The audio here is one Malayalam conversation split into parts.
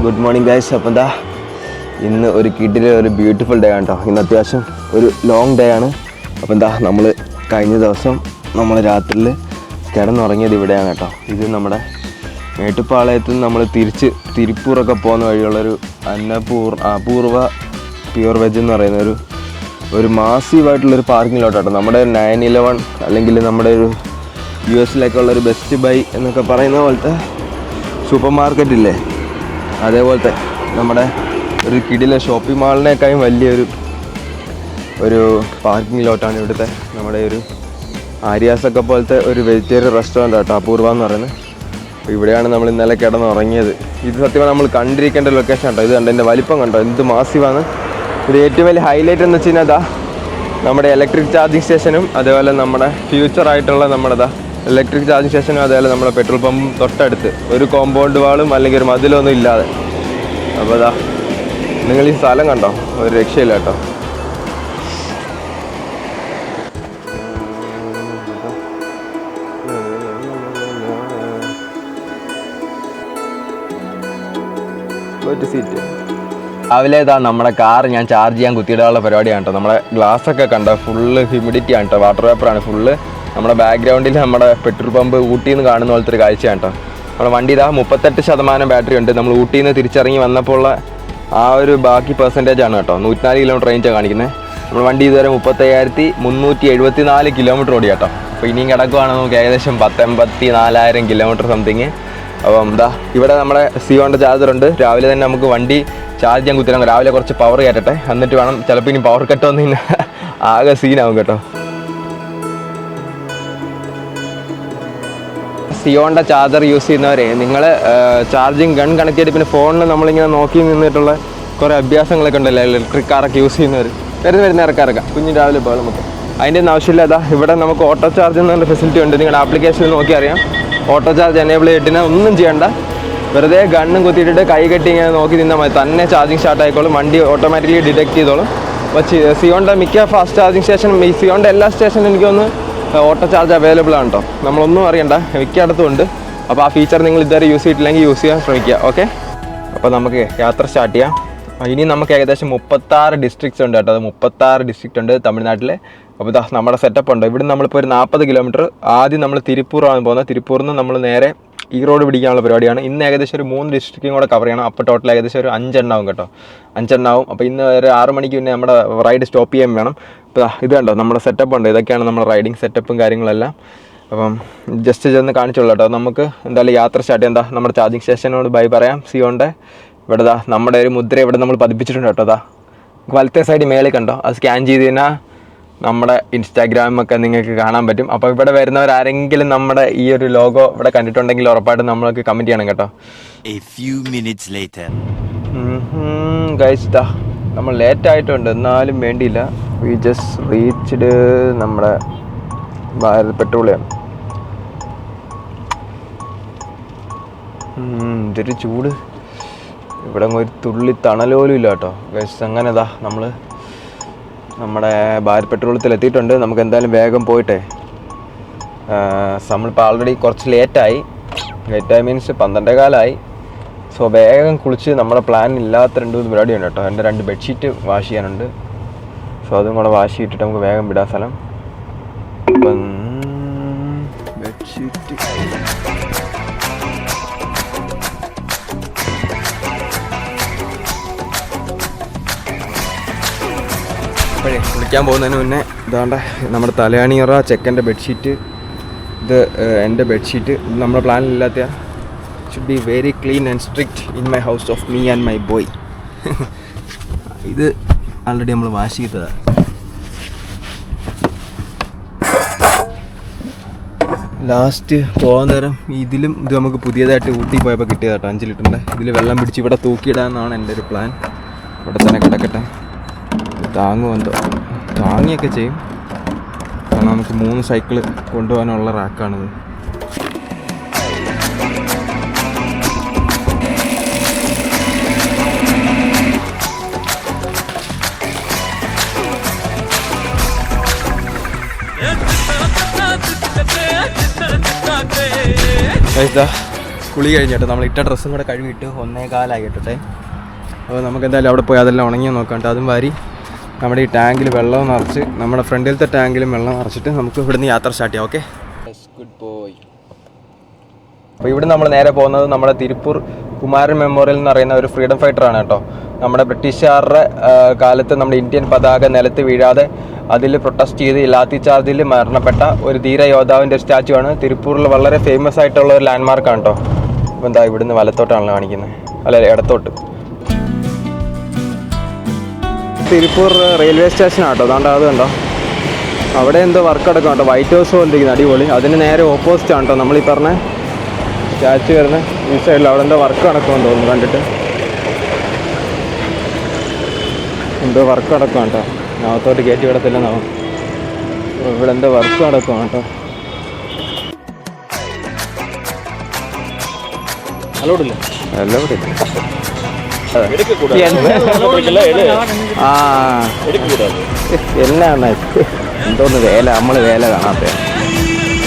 Good morning guys. അപ്പം എന്താ ഇന്ന് ഒരു കിഡിലെ ഒരു ബ്യൂട്ടിഫുൾ ഡേ ആണ് കേട്ടോ. ഇന്ന് അത്യാവശ്യം ഒരു ലോങ് ഡേ ആണ്. അപ്പോൾ എന്താ നമ്മൾ കഴിഞ്ഞ ദിവസം നമ്മൾ രാത്രിയിൽ കിടന്നുറങ്ങിയത് ഇവിടെയാണ് കേട്ടോ. ഇത് നമ്മുടെ മേട്ടുപ്പാളയത്ത് നിന്ന് നമ്മൾ തിരിച്ച് തിരുപ്പൂറൊക്കെ പോകുന്ന വഴിയുള്ളൊരു അപൂർവ പ്യൂർ വെജ് എന്ന് പറയുന്ന ഒരു മാസീവായിട്ടുള്ളൊരു പാർക്കിങ്ങിലോട്ടോ കേട്ടോ. നമ്മുടെ 911 അല്ലെങ്കിൽ നമ്മുടെ ഒരു US-ലേക്കുള്ളൊരു ബെസ്റ്റ് ബൈ എന്നൊക്കെ പറയുന്ന പോലത്തെ സൂപ്പർ മാർക്കറ്റില്ലേ, അതേപോലത്തെ നമ്മുടെ ഒരു കിടിലെ ഷോപ്പിംഗ് മാളിനേക്കാളും വലിയൊരു പാർക്കിംഗ് ലോട്ടാണ് ഇവിടുത്തെ നമ്മുടെ ഒരു ആര്യാസൊക്കെ പോലത്തെ ഒരു വെജിറ്റേറിയൻ റെസ്റ്റോറൻറ്റ് കേട്ടോ, അപൂർവ എന്ന് പറയുന്നത്. അപ്പോൾ ഇവിടെയാണ് നമ്മൾ ഇന്നലെ കിടന്നുറങ്ങിയത്. ഇത് സത്യമായി നമ്മൾ കണ്ടിരിക്കേണ്ട ലൊക്കേഷൻ കേട്ടോ. ഇത് കണ്ടോ, എൻ്റെ വലിപ്പം കണ്ടോ, എന്ത് മാസീവാണ്. ഇത് ഏറ്റവും വലിയ ഹൈലൈറ്റ് എന്ന് വെച്ച് കഴിഞ്ഞാൽ നമ്മുടെ ഇലക്ട്രിക് ചാർജിങ് സ്റ്റേഷനും അതേപോലെ നമ്മുടെ ഫ്യൂച്ചറായിട്ടുള്ള നമ്മുടെ ഇലക്ട്രിക് ചാർജിങ് സ്റ്റേഷനും അതേപോലെ നമ്മുടെ പെട്രോൾ പമ്പും തൊട്ടടുത്ത്, ഒരു കോമ്പൗണ്ട് വാളും അല്ലെങ്കിൽ ഒരു മതിലൊന്നും ഇല്ലാതെ. അപ്പോൾ നിങ്ങൾ ഈ സ്ഥലം കണ്ടോ, ഒരു രക്ഷയില്ല കേട്ടോ. സീറ്റ് രാവിലെ നമ്മുടെ കാർ ഞാൻ ചാർജ് ചെയ്യാൻ കുത്തിയിടാനുള്ള പരിപാടിയാണ് കേട്ടോ. നമ്മുടെ ഗ്ലാസ്സൊക്കെ കണ്ടോ, ഫുള്ള് ഹ്യൂമിഡിറ്റി ആണ് കേട്ടോ, വാട്ടർ പേപ്പറാണ് ഫുള്ള്. നമ്മുടെ ബാക്ക്ഗ്രൗണ്ടിൽ നമ്മുടെ പെട്രോൾ പമ്പ് ഊട്ടിയിൽ നിന്ന് കാണുന്ന പോലത്തെ ഒരു കാഴ്ചയാണ് കേട്ടോ. നമ്മുടെ വണ്ടി 38% ബാറ്ററി ഉണ്ട്. നമ്മൾ ഊട്ടിയിൽ നിന്ന് തിരിച്ചിറങ്ങി വന്നപ്പോൾ ഉള്ള ആ ഒരു ബാക്കി പെർസെൻറ്റേജ് ആണ് കേട്ടോ. 104 കിലോമീറ്റർ റേഞ്ചാണ് കാണിക്കുന്നത്. നമ്മുടെ വണ്ടി ഇതുവരെ 35,374 കിലോമീറ്റർ ഓടി കേട്ടോ. അപ്പോൾ ഇനിയും കിടക്കുവാണെങ്കിൽ നമുക്ക് ഏകദേശം 84,000 കിലോമീറ്റർ സംതിങ്. അപ്പം ഇവിടെ നമ്മുടെ സിയോൻ്റെ ചാർജറുണ്ട്. രാവിലെ തന്നെ നമുക്ക് വണ്ടി ചാർജ് ചെയ്യാൻ കുത്തിരാം. രാവിലെ കുറച്ച് പവർ കയറ്റട്ടെ, എന്നിട്ട് വേണം. ചിലപ്പോൾ ഇനി പവർ കട്ട് വന്ന് പിന്നെ ആകെ സീനാവും കേട്ടോ. സിയോൻ്റെ ചാർജർ യൂസ് ചെയ്യുന്നവരെ നിങ്ങൾ ചാർജിങ് ഗൺ കണക്ട് ചെയ്തിട്ട് പിന്നെ ഫോണിൽ നമ്മളിങ്ങനെ നോക്കി നിന്നിട്ടുള്ള കുറേ അഭ്യാസങ്ങളൊക്കെ ഉണ്ടല്ലോ ഇലക്ട്രിക് കാറൊക്കെ യൂസ് ചെയ്യുന്നവർ. വരുന്ന ഇറക്കാറൊക്കെ കുഞ്ഞു രാവിലെ പോലെ നമുക്ക് അതിൻ്റെ ഒന്നും ആവശ്യമില്ല. ഇവിടെ നമുക്ക് ഓട്ടോ ചാർജ് എന്നുള്ള ഫെസിലിറ്റി ഉണ്ട്. നിങ്ങളുടെ ആപ്ലിക്കേഷനിൽ നോക്കി അറിയാം. ഓട്ടോ ചാർജ് എനേബിൾ ചെയ്തിട്ട് ഒന്നും ചെയ്യണ്ട, വെറുതെ ഗണ്ണും കുത്തിയിട്ടിട്ട് കൈ കെട്ടി ഇങ്ങനെ നോക്കി നിന്നാൽ മതി. തന്നെ ചാർജിങ് സ്റ്റാർട്ട് ആയിക്കോളും, വണ്ടി ഓട്ടോമാറ്റിക്കലി ഡിറ്റക്ട് ചെയ്തോളും. അപ്പോൾ സിയോൻ്റെ മിക്ക ഫാസ്റ്റ് ചാർജിങ് സ്റ്റേഷനും സിയോൻ്റെ എല്ലാ സ്റ്റേഷനും എനിക്കൊന്ന് ഓട്ടോ ചാർജ് അവൈലബിൾ ആണ് കേട്ടോ. നമ്മളൊന്നും അറിയണ്ട, മിക്കയിടത്തും ഉണ്ട്. അപ്പോൾ ആ ഫീച്ചർ നിങ്ങൾ ഇതുവരെ യൂസ് ചെയ്തിട്ടില്ലെങ്കിൽ യൂസ് ചെയ്യാൻ ശ്രമിക്കുക. ഓക്കെ, അപ്പോൾ നമുക്ക് യാത്ര സ്റ്റാർട്ട് ചെയ്യാം. ഇനി നമുക്ക് ഏകദേശം 36 ഡിസ്ട്രിക്ട്സ് ഉണ്ട് കേട്ടോ. അത് 36 ഡിസ്ട്രിക്റ്റ് ഉണ്ട് തമിഴ്നാട്ടിൽ. അപ്പോൾ നമ്മുടെ സെറ്റപ്പ് ഉണ്ട്. ഇവിടെ നമ്മളിപ്പോൾ ഒരു 40 കിലോമീറ്റർ ആദ്യം നമ്മൾ തിരുപ്പൂറാണ് പോകുന്നത്. തിരുപ്പൂരിൽ നിന്ന് നമ്മൾ നേരെ ഈ റോഡ് പിടിക്കാനുള്ള പരിപാടിയാണ്. ഇന്ന് ഏകദേശം ഒരു 3 ഡിസ്ട്രിക്റ്റും കൂടെ കവർ ചെയ്യണം. അപ്പോൾ ടോട്ടൽ ഏകദേശം ഒരു 5 എണ്ണാവും കേട്ടോ, 5 എണ്ണാവും. അപ്പോൾ ഇന്ന് ഒരു 6 മണിക്ക് പിന്നെ നമ്മുടെ റൈഡ് സ്റ്റോപ്പ് ചെയ്യാൻ വേണം. ഇപ്പോൾ ഇത് കണ്ടോ, നമ്മുടെ സെറ്റപ്പ് ഉണ്ട്. ഇതൊക്കെയാണ് നമ്മുടെ റൈഡിങ് സെറ്റപ്പും കാര്യങ്ങളെല്ലാം. അപ്പം ജസ്റ്റ് ചെന്ന് കാണിച്ചോളൂ കേട്ടോ. നമുക്ക് എന്തായാലും യാത്ര സ്റ്റാർട്ട് ചെയ്യാം. നമ്മുടെ ചാർജിങ് സ്റ്റേഷനോട് ബൈ പറയാം. സിയോൻ്റെ ഇവിടെ നമ്മുടെ ഒരു മുദ്ര ഇവിടെ നമ്മൾ പതിപ്പിച്ചിട്ടുണ്ട് കേട്ടോ. വലത്തെ സൈഡ് മേളിൽ കണ്ടോ, അത് സ്കാൻ ചെയ്ത് കഴിഞ്ഞാൽ നമ്മുടെ ഇൻസ്റ്റാഗ്രാമൊക്കെ നിങ്ങൾക്ക് കാണാൻ പറ്റും. അപ്പോൾ ഇവിടെ വരുന്നവരാരെങ്കിലും നമ്മുടെ ഈ ഒരു ലോഗോ ഇവിടെ കണ്ടിട്ടുണ്ടെങ്കിൽ ഉറപ്പായിട്ടും നമ്മൾക്ക് കമൻറ്റ് ചെയ്യണം കേട്ടോ. ഗൈസ് നമ്മൾ ലേറ്റ് ആയിട്ടുണ്ട്, എന്നാലും വേണ്ടിയില്ല. വി ജസ്റ്റ് റീച്ച്ഡ് നമ്മുടെ ഭാരത് പെട്രോളിയം. ഇതൊരു ചൂട്, ഇവിടെ ഒരു തുള്ളി തണലോലും ഇല്ല കേട്ടോ ഗൈസ്. അങ്ങനെ നമ്മൾ നമ്മുടെ ഭാരത് പെട്രോളത്തിൽ എത്തിയിട്ടുണ്ട്. നമുക്ക് എന്തായാലും വേഗം പോയിട്ടേ, നമ്മളിപ്പോൾ ആൾറെഡി കുറച്ച് ലേറ്റായി മീൻസ് 12:15. സോ വേഗം കുളിച്ച് നമ്മുടെ പ്ലാൻ ഇല്ലാത്ത 2 പരിപാടിയുണ്ട് കേട്ടോ. എൻ്റെ 2 ബെഡ്ഷീറ്റ് വാഷ് ചെയ്യാനുണ്ട്. സോ അതും കൂടെ വാഷ് ചെയ്തിട്ട് നമുക്ക് വേഗം വിടാൻ സ്ഥലം. അപ്പം ബെഡ്ഷീറ്റ് അപ്പോഴേ കുളിക്കാൻ പോകുന്നതിന് മുന്നേ ഇതാണ്ട് നമ്മുടെ തലയാണിയറ ചെക്കൻ്റെ ബെഡ്ഷീറ്റ്, ഇത് എൻ്റെ ബെഡ്ഷീറ്റ്. നമ്മുടെ പ്ലാനില്ലാത്ത should be very clean and strict in my house of me and my boy. ഇത് ആൾറെഡി നമ്മൾ വാഷ് ചെയ്തതാണ്. ലാസ്റ്റ് പോകാൻ നേരം ഇത് നമുക്ക് പുതിയതായിട്ട് ഊട്ടി പോയപ്പോൾ കിട്ടിയത് കേട്ടോ. 5 ലിറ്ററിൻ്റെ ഇതിൽ വെള്ളം പിടിച്ച് ഇവിടെ തൂക്കിയിടാമെന്നാണ് എൻ്റെ ഒരു പ്ലാൻ. ഇവിടെ തന്നെ കിടക്കട്ടെ. താങ്ങുമെന്തോ, താങ്ങിയൊക്കെ ചെയ്യും. കാരണം നമുക്ക് 3 സൈക്കിള് കൊണ്ടുപോകാനുള്ള റാക്കാണിത്. കുളി കഴിഞ്ഞിട്ട് നമ്മൾ ഇട്ട ഡ്രസ്സും കൂടെ കഴുകിയിട്ട് 1:15 കേട്ടെ. അപ്പോൾ നമുക്ക് എന്തായാലും അവിടെ പോയി അതെല്ലാം ഉണങ്ങി നോക്കാം. അതും വാരി നമ്മുടെ ഈ ടാങ്കിൽ വെള്ളം നിറച്ച് നമ്മുടെ ഫ്രണ്ടിലത്തെ ടാങ്കിലും വെള്ളം നിറച്ചിട്ട് നമുക്ക് ഇവിടുന്ന് യാത്ര സ്റ്റാർട്ട് ചെയ്യാം. Okay, good boy. അപ്പോൾ ഇവിടെ നമ്മൾ നേരെ പോകുന്നത് നമ്മുടെ തിരുപ്പൂർ കുമാരൻ മെമ്മോറിയൽ എന്ന് പറയുന്ന ഒരു ഫ്രീഡം ഫൈറ്ററാണ് കേട്ടോ. നമ്മുടെ ബ്രിട്ടീഷുകാരുടെ കാലത്ത് നമ്മുടെ ഇന്ത്യൻ പതാക നിലത്ത് വീഴാതെ അതിൽ പ്രൊട്ടസ്റ്റ് ചെയ്ത് ലാത്തി ചാർജിൽ മരണപ്പെട്ട ഒരു ധീര യോദ്ധാവിൻ്റെ ഒരു സ്റ്റാച്ചു ആണ്. തിരുപ്പൂരിൽ വളരെ ഫേമസ് ആയിട്ടുള്ള ഒരു ലാൻഡ്മാർക്കാണ് കേട്ടോ. അപ്പോൾ എന്താ ഇവിടുന്ന് വലത്തോട്ടാണല്ലോ കാണിക്കുന്നത്, അല്ല ഇടത്തോട്ട്. തിരുപ്പൂർ റെയിൽവേ സ്റ്റേഷനാണ് കേട്ടോ. അതുകൊണ്ട് അത് കണ്ടോ, അവിടെ എന്തോ വർക്ക് എടുക്കാം കേട്ടോ. വൈറ്റ് ഹൗസ് പോലെ ഇരിക്കുന്നത് അടിപൊളി. അതിന് നേരെ ഓപ്പോസിറ്റ് ആണ് കേട്ടോ നമ്മൾ ഈ പറഞ്ഞ സ്റ്റാച്ചു വരുന്ന ഈ സൈഡിൽ. അവിടെ എന്തോ വർക്ക് നടക്കുമെന്ന് തോന്നുന്നു കണ്ടിട്ട്. എന്തോ വർക്ക് നടക്കുവാണ് കേട്ടോ. അകത്തോട്ട് കയറ്റി വിടത്തില്ലെന്നാവും. ഇവിടെ എന്തോ വർക്ക് നടക്കുവാണ് കേട്ടോ. എന്നാണ് എന്തോന്ന് വേല, നമ്മൾ വേല കാണാത്ത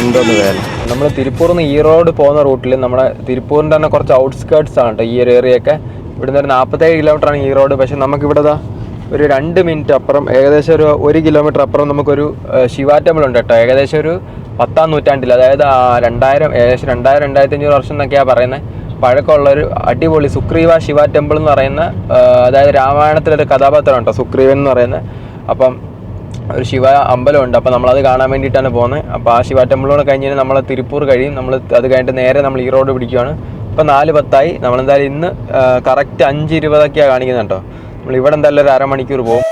എന്തോന്ന് വേല. നമ്മൾ തിരുപ്പൂരിൽ നിന്ന് ഈറോഡ് പോകുന്ന റൂട്ടിൽ നമ്മുടെ തിരുപ്പൂരിൻ്റെ തന്നെ കുറച്ച് ഔട്ട്സ്കേർട്സ് ആണ് കേട്ടോ ഈ ഒരു ഏരിയയൊക്കെ. ഇവിടുന്ന് ഒരു 47 കിലോമീറ്ററാണ് ഈറോഡ്. പക്ഷെ നമുക്കിവിടെ ഒരു 2 മിനിറ്റ് അപ്പുറം, ഏകദേശം ഒരു 1 കിലോമീറ്റർ അപ്പുറം നമുക്കൊരു ശിവ ടെമ്പിൾ ഉണ്ട് കേട്ടോ. ഏകദേശം ഒരു 10-ാം നൂറ്റാണ്ടിൽ, അതായത് 2000-2500 വർഷം എന്നൊക്കെയാണ് പറയുന്നത്, പഴക്കമുള്ളൊരു അടിപൊളി സുഗ്രീവ ശിവ ടെമ്പിൾ എന്ന് പറയുന്ന, അതായത് രാമായണത്തിലൊരു കഥാപാത്രമാണ് കേട്ടോ സുഗ്രീവൻ എന്ന് പറയുന്നത്. അപ്പം ഒരു ശിവ അമ്പലമുണ്ട്. അപ്പോൾ നമ്മളത് കാണാൻ വേണ്ടിയിട്ടാണ് പോകുന്നത്. അപ്പോൾ ആ ശിവ ടെമ്പിളോട് കഴിഞ്ഞ് നമ്മൾ തിരുപ്പൂർ കഴിയും. നമ്മൾ അത് കഴിഞ്ഞിട്ട് നേരെ നമ്മൾ ഈറോഡ് പിടിക്കുകയാണ്. ഇപ്പോൾ 4:10 നമ്മളെന്തായാലും ഇന്ന് കറക്റ്റ് 5:20 കാണിക്കുന്നത് കേട്ടോ. നമ്മൾ ഇവിടെ എന്തായാലും ഒരു അരമണിക്കൂർ പോകും.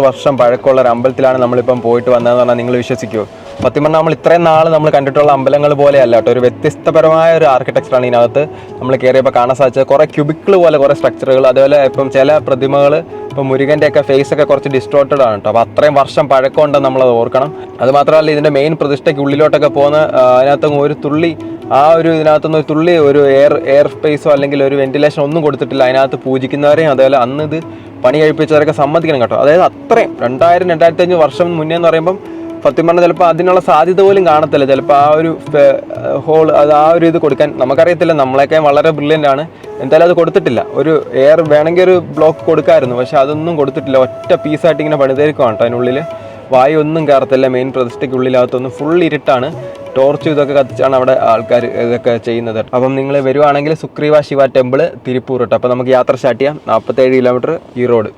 വർഷം പഴക്കമുള്ള ഒരു അമ്പലത്തിലാണ് നമ്മളിപ്പം പോയിട്ട് വന്നതെന്ന് പറഞ്ഞാൽ നിങ്ങൾ വിശ്വസിക്കുമോ? സത്യം പറഞ്ഞാൽ നമ്മൾ ഇത്രയും നാൾ നമ്മൾ കണ്ടിട്ടുള്ള അമ്പലങ്ങൾ പോലെയല്ല കേട്ടോ. ഒരു വ്യത്യസ്തപരമായ ഒരു ആർക്കിടെക്ചറാണ് ഇതിനകത്ത് നമ്മൾ കയറിയപ്പോൾ കാണാൻ സാധിച്ചത്. കുറേ ക്യൂബിക്കിൾ പോലെ കുറേ സ്ട്രക്ചറുകൾ, അതുപോലെ ഇപ്പം ചില പ്രതിമകൾ, ഇപ്പം മുരുകൻ്റെയൊക്കെ ഫേസൊക്കെ കുറച്ച് ഡിസ്റ്റോർട്ടഡ് ആണ് കേട്ടോ. അപ്പോൾ അത്രയും വർഷം പഴക്കമുണ്ടെന്ന് നമ്മളത് ഓർക്കണം. അതുമാത്രമല്ല ഇതിൻ്റെ മെയിൻ പ്രതിഷ്ഠയ്ക്ക് ഉള്ളിലോട്ടൊക്കെ പോകുന്ന അതിനകത്ത് ഒരു തുള്ളി ഇതിനകത്തുനിന്ന് ഒരു തുള്ളി ഒരു എയർ സ്പേസോ അല്ലെങ്കിൽ ഒരു വെന്റിലേഷൻ ഒന്നും കൊടുത്തിട്ടില്ല. അതിനകത്ത് പൂജിക്കുന്നവരെയും അതുപോലെ അന്ന് ഇത് പണി കഴിപ്പിച്ചവരൊക്കെ സമ്മതിക്കണം കേട്ടോ. അതായത് അത്രയും 2000-2500 വർഷം മുന്നേ എന്ന് പറയുമ്പം സത്യം പറഞ്ഞാൽ ചിലപ്പോൾ അതിനുള്ള സാധ്യത പോലും കാണത്തില്ല. ചിലപ്പോൾ ആ ഒരു ഹോൾ ആ ഒരു ഇത് കൊടുക്കാൻ നമുക്കറിയത്തില്ല. നമ്മളെയൊക്കെ വളരെ ബ്രില്യൻ്റ് ആണ്. എന്തായാലും അത് കൊടുത്തിട്ടില്ല. ഒരു എയർ വേണമെങ്കിൽ ഒരു ബ്ലോക്ക് കൊടുക്കാമായിരുന്നു, പക്ഷെ അതൊന്നും കൊടുത്തിട്ടില്ല. ഒറ്റ പീസായിട്ട് ഇങ്ങനെ പണിതേക്കുവാണ് കേട്ടോ. അതിനുള്ളിൽ വായു ഒന്നും കയറത്തില്ല. മെയിൻ പ്രതിഷ്ഠയ്ക്കുള്ളിലകത്തൊന്നും ഫുൾ ഇരുട്ടാണ്. ടോർച്ച് ഇതൊക്കെ കത്തിച്ചാണ് അവിടെ ആൾക്കാർ ഇതൊക്കെ ചെയ്യുന്നത്. അപ്പം നിങ്ങൾ വരുവാണെങ്കിൽ സുഗ്രീവ ശിവ ടെമ്പിൾ തിരുപ്പൂർ കേട്ടോ. അപ്പോൾ നമുക്ക് യാത്ര സ്റ്റാർട്ട് ചെയ്യാം. 47 കിലോമീറ്റർ ഈ റോഡ്.